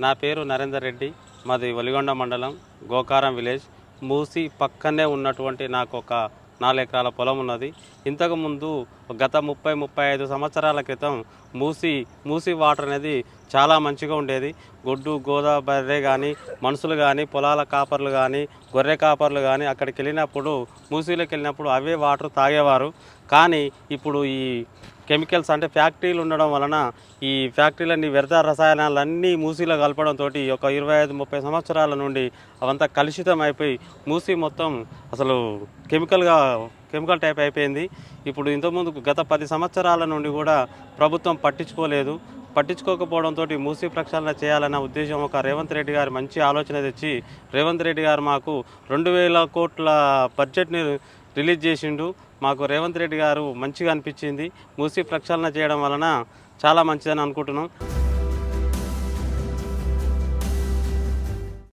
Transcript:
నా పేరు నరేందర్ రెడ్డి. మాది వలిగొండ మండలం గోకారం విలేజ్. మూసి పక్కనే ఉన్నటువంటి నాకు ఒక 4 ఎకరాల పొలం ఉన్నది. ఇంతకుముందు గత 30-35 సంవత్సరాల క్రితం మూసి వాటర్ అనేది చాలా మంచిగా ఉండేది. గొడ్డు గోదా బర్రె కానీ, మనుషులు కానీ, పొలాల కాపర్లు కానీ, గొర్రె కాపర్లు కానీ అక్కడికి వెళ్ళినప్పుడు, మూసీలోకి వెళ్ళినప్పుడు అవే వాటర్ తాగేవారు. కానీ ఇప్పుడు ఈ కెమికల్స్ అంటే ఫ్యాక్టరీలు ఉండడం వలన ఈ ఫ్యాక్టరీలన్నీ వ్యర్థ రసాయనాలన్నీ మూసీలో కలపడంతో ఒక 25-30 సంవత్సరాల నుండి అవంతా కలుషితం అయిపోయి మూసీ మొత్తం అసలు కెమికల్ టైప్ అయిపోయింది. ఇప్పుడు ఇంతకుముందు గత 10 సంవత్సరాల నుండి కూడా ప్రభుత్వం పట్టించుకోకపోవడంతో మూసీ ప్రక్షాళన చేయాలన్న ఉద్దేశం ఒక రేవంత్ రెడ్డి గారు మంచి ఆలోచన తెచ్చి, రేవంత్ రెడ్డి గారు మాకు 2000 కోట్ల బడ్జెట్ని రిలీజ్ చేసిండు. మాకు రేవంత్ రెడ్డి గారు మంచిగా అనిపించింది. మూసీ ప్రక్షాళన చేయడం వలన చాలా మంచిదని అనుకుంటున్నాం.